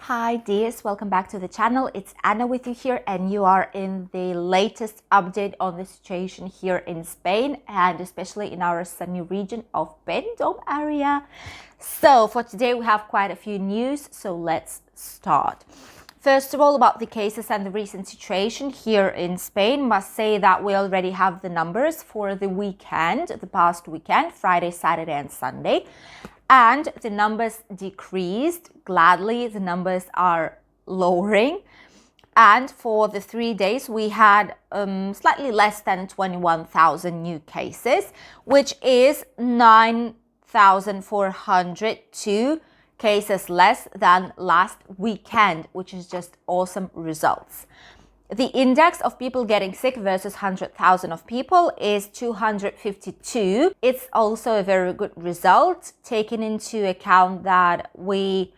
Hi dears, welcome back to the channel. It's Anna with you here, and you are in the latest update on the situation here in Spain, and especially in our sunny region of Benidorm area. So for today we have quite a few news, so let's start. First of all, about the cases and the recent situation here in Spain, must say that we already have the numbers for the weekend, the past weekend, Friday, Saturday and Sunday. And the numbers decreased. Gladly, the numbers are lowering. And for the 3 days, we had slightly less than 21,000 new cases, which is 9,402 cases less than last weekend, which is just awesome results. The index of people getting sick versus 100,000 of people is 252. It's also a very good result, taking into account that we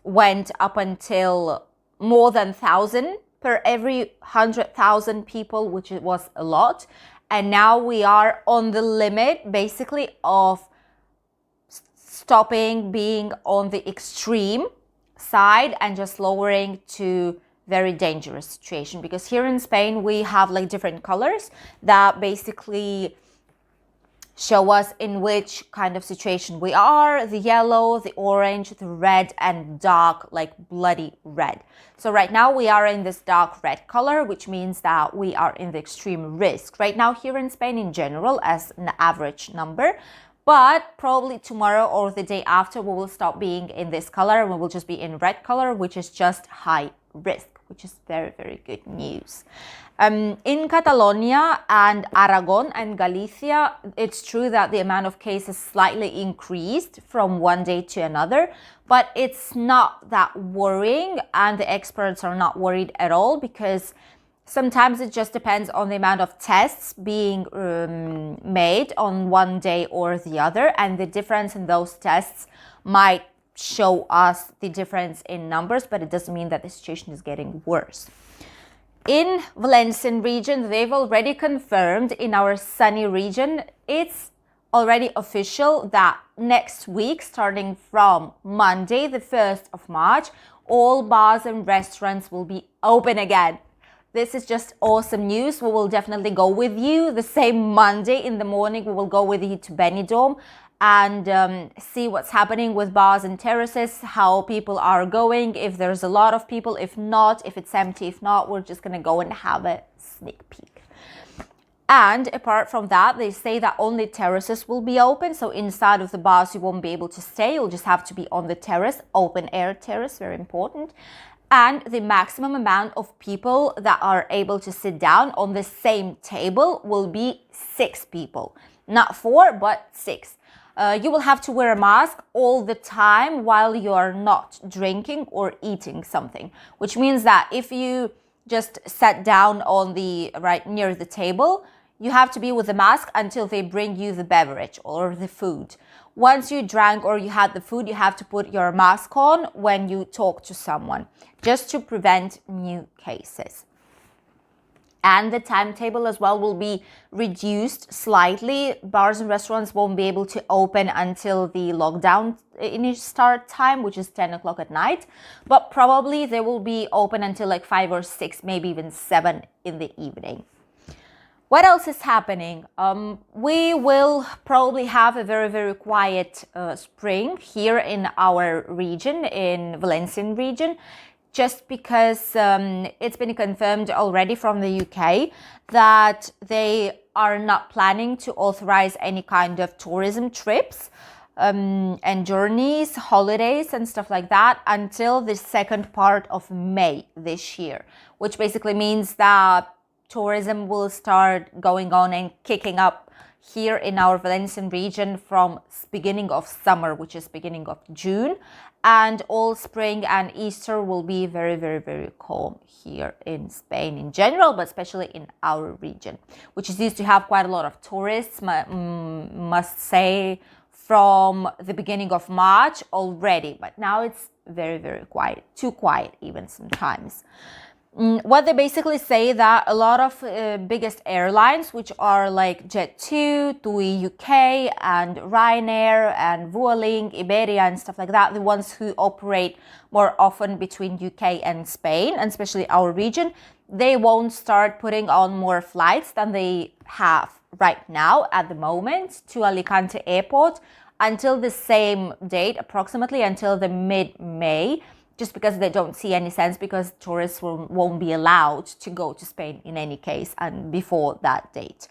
went up until more than 1,000 per every 100,000 people, which was a lot. And now we are on the limit, basically, of stopping being on the extreme side and just lowering to very dangerous situation, because here in Spain we have like different colors that basically show us in which kind of situation we are: the yellow, the orange, the red, and dark, like bloody red. So right now we are in this dark red color, which means that we are in the extreme risk right now here in Spain in general as an average number. But probably tomorrow or the day after we will stop being in this color and we will just be in red color, which is just high risk, which is very, very good news. In Catalonia and Aragon and Galicia, it's true that the amount of cases slightly increased from one day to another, but it's not that worrying, and the experts are not worried at all, because sometimes it just depends on the amount of tests being made on one day or the other, and the difference in those tests might show us the difference in numbers, but it doesn't mean that the situation is getting worse. In Valencian region, they've already confirmed, in our sunny region, it's already official that next week, starting from Monday, the 1st of March, all bars and restaurants will be open again. This is just awesome news. We will definitely go with you. The same Monday in the morning, we will go with you to Benidorm and see what's happening with bars and terraces, how people are going, if there's a lot of people, if not, if it's empty, if not, we're just gonna go and have a sneak peek. And apart from that, they say that only terraces will be open. So inside of the bars, you won't be able to stay. You'll just have to be on the terrace, open air terrace, very important. And the maximum amount of people that are able to sit down on the same table will be 6 people. Not 4, but 6. You will have to wear a mask all the time while you are not drinking or eating something, which means that if you just sat down on the right near the table, you have to be with a mask until they bring you the beverage or the food. Once you drank or you had the food, you have to put your mask on when you talk to someone, just to prevent new cases. And the timetable as well will be reduced slightly. Bars and restaurants won't be able to open until the lockdown initial start time, which is 10 o'clock at night. But probably they will be open until like 5 or 6, maybe even 7 in the evening. What else is happening? We will probably have a very, very quiet spring here in our region, in Valencian region, just because it's been confirmed already from the UK that they are not planning to authorize any kind of tourism trips and journeys, holidays and stuff like that until the second part of May this year, which basically means that tourism will start going on and kicking up here in our Valencian region from beginning of summer, which is beginning of June, and all spring and Easter will be very, very, very calm here in Spain in general, but especially in our region, which is used to have quite a lot of tourists, must say, from the beginning of March already, but now it's very, very quiet, too quiet even sometimes. What they basically say that a lot of biggest airlines, which are like Jet2, TUI UK, and Ryanair, and Vueling, Iberia, and stuff like that, the ones who operate more often between UK and Spain, and especially our region, they won't start putting on more flights than they have right now at the moment to Alicante Airport until the same date, approximately until the mid-May, just because they don't see any sense, because tourists won't be allowed to go to Spain in any case and before that date.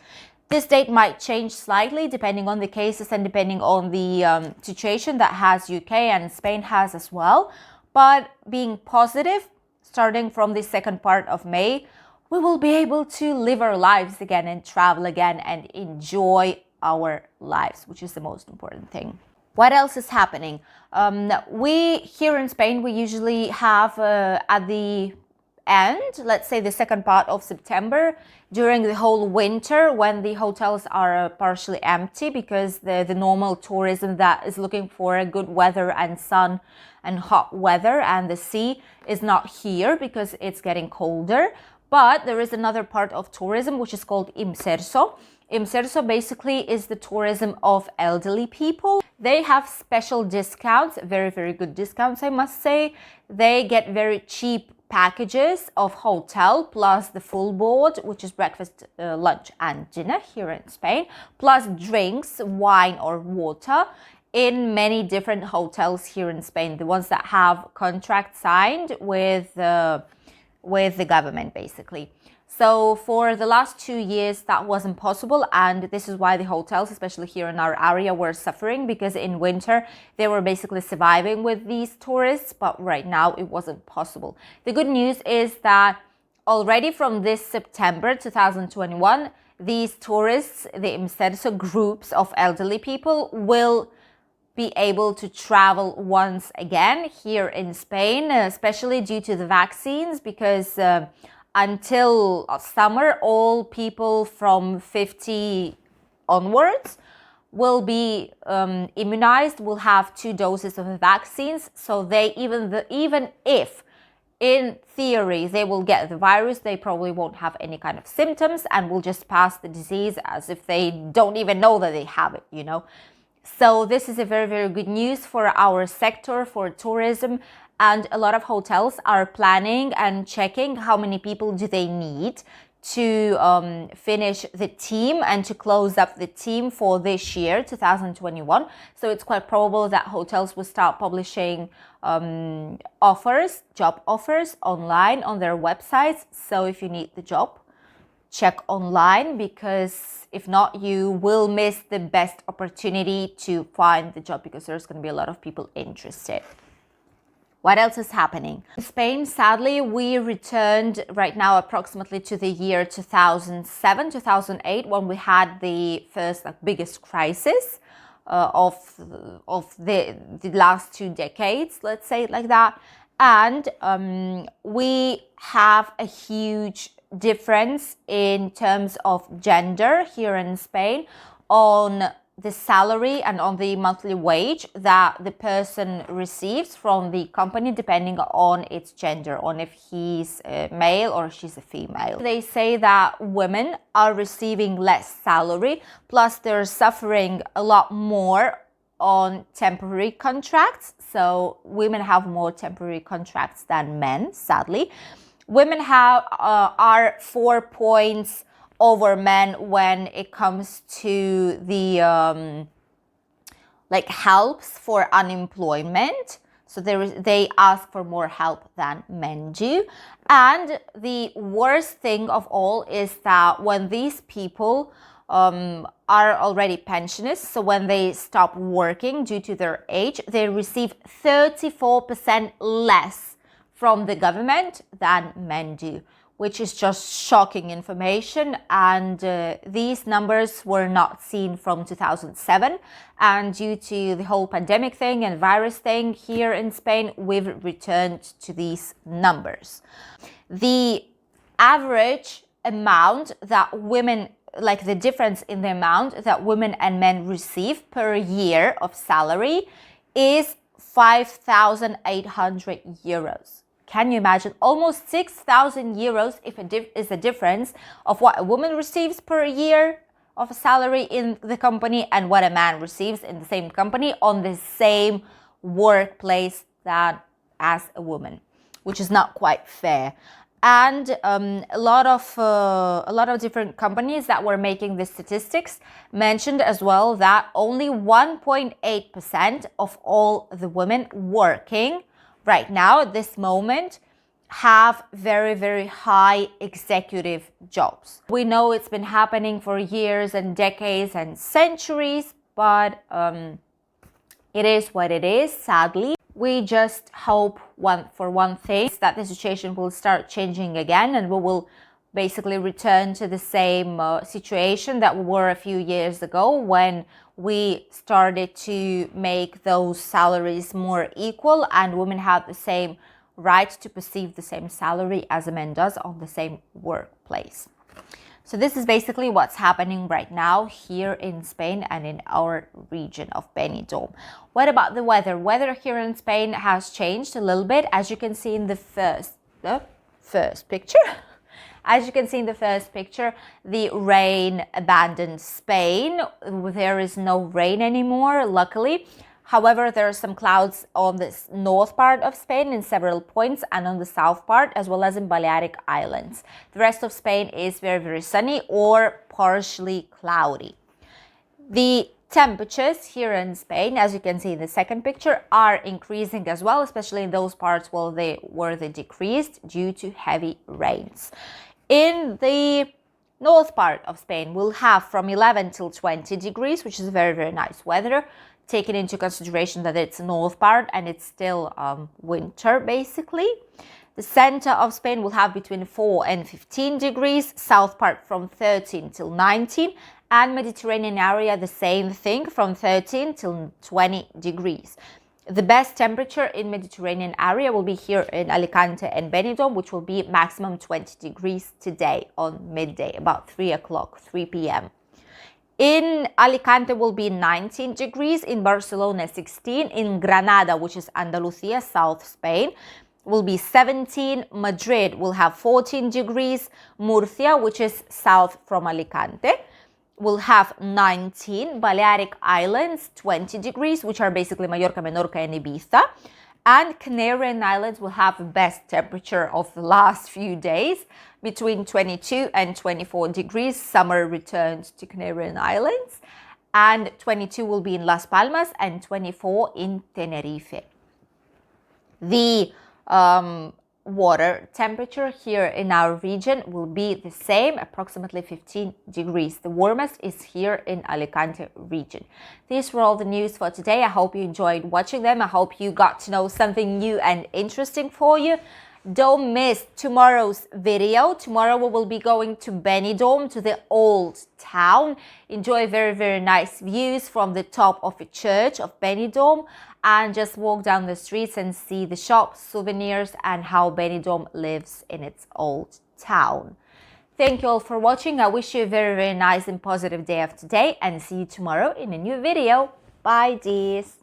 This date might change slightly depending on the cases and depending on the situation that has UK and Spain has as well. But being positive, starting from the second part of May, we will be able to live our lives again and travel again and enjoy our lives, which is the most important thing. What else is happening? We here in Spain, we usually have at the end, let's say the second part of September, during the whole winter, when the hotels are partially empty because the normal tourism that is looking for a good weather and sun and hot weather and the sea is not here because it's getting colder. But there is another part of tourism which is called Imserso. Imserso basically is the tourism of elderly people. They have special discounts, very, very good discounts, I must say. They get very cheap packages of hotel plus the full board, which is breakfast, lunch and dinner here in Spain, plus drinks, wine or water in many different hotels here in Spain, the ones that have contracts signed with the government basically. So for the last 2 years, that wasn't possible. And this is why the hotels, especially here in our area, were suffering, because in winter, they were basically surviving with these tourists. But right now, it wasn't possible. The good news is that already from this September 2021, these tourists, the Imserso groups of elderly people, will be able to travel once again here in Spain, especially due to the vaccines, because until summer, all people from 50 onwards will be immunized, will have 2 doses of the vaccines. So they even if in theory they will get the virus, they probably won't have any kind of symptoms and will just pass the disease as if they don't even know that they have it, you know. So this is a very, very good news for our sector, for tourism. And a lot of hotels are planning and checking how many people do they need to finish the team and to close up the team for this year, 2021. So it's quite probable that hotels will start publishing offers, job offers online on their websites. So if you need the job, check online, because if not, you will miss the best opportunity to find the job, because there's going to be a lot of people interested. What else is happening? In Spain, sadly, we returned right now approximately to the year 2007, 2008, when we had the first biggest crisis of the last 2 decades, let's say it like that. And we have a huge difference in terms of gender here in Spain on the salary and on the monthly wage that the person receives from the company, depending on its gender, on if he's a male or she's a female. They say that women are receiving less salary, plus they're suffering a lot more on temporary contracts. So women have more temporary contracts than men, sadly. Women are 4 points over men when it comes to the helps for unemployment. So they ask for more help than men do. And the worst thing of all is that when these people are already pensioners, so when they stop working due to their age, they receive 34% less from the government than men do, which is just shocking information. And these numbers were not seen from 2007. And due to the whole pandemic thing and virus thing here in Spain, we've returned to these numbers. The average amount that women, like the difference in the amount that women and men receive per year of salary, is 5,800 euros. Can you imagine? Almost 6,000 euros is the difference of what a woman receives per year of a salary in the company and what a man receives in the same company on the same workplace that as a woman, which is not quite fair. And a lot of different companies that were making these statistics mentioned as well that only 1.8% of all the women working right now at this moment have very, very high executive jobs. We know it's been happening for years and decades and centuries, but it is what it is, sadly. We just hope for one thing, that the situation will start changing again and we will basically return to the same situation that we were a few years ago when we started to make those salaries more equal and women have the same right to perceive the same salary as a man does on the same workplace. So this is basically what's happening right now here in Spain and in our region of Benidorm. What about the weather? Weather here in Spain has changed a little bit, as you can see in the first picture. As you can see in the first picture, the rain abandoned Spain. There is no rain anymore, luckily. However, there are some clouds on the north part of Spain in several points and on the south part, as well as in Balearic Islands. The rest of Spain is very, very sunny or partially cloudy. The temperatures here in Spain, as you can see in the second picture, are increasing as well, especially in those parts where they decreased due to heavy rains. In the north part of Spain, we'll have from 11 till 20 degrees, which is very, very nice weather, taking into consideration that it's north part and it's still winter basically. The center of Spain will have between 4 and 15 degrees, south part from 13 till 19, and Mediterranean area the same thing, from 13 till 20 degrees. The best temperature in Mediterranean area will be here in Alicante and Benidorm, which will be maximum 20 degrees today on midday, about 3 p.m. In Alicante will be 19 degrees, in Barcelona 16, in Granada, which is Andalusia, South Spain, will be 17, Madrid will have 14 degrees, Murcia, which is south from Alicante, will have 19, Balearic Islands 20 degrees, which are basically Mallorca, Menorca and Ibiza, and Canarian Islands will have the best temperature of the last few days, between 22 and 24 degrees. Summer returns to Canarian Islands, and 22 will be in Las Palmas and 24 in Tenerife. The water temperature here in our region will be the same, approximately 15 degrees. The warmest is here in Alicante region. These were all the news for today. I hope you enjoyed watching them. I hope you got to know something new and interesting for you. Don't miss tomorrow's video. Tomorrow we will be going to Benidorm, to the old town. Enjoy very, very nice views from the top of a church of Benidorm, and just walk down the streets and see the shops, souvenirs, and how Benidorm lives in its old town. Thank you all for watching. I wish you a very, very nice and positive day of today, and see you tomorrow in a new video. Bye, dears.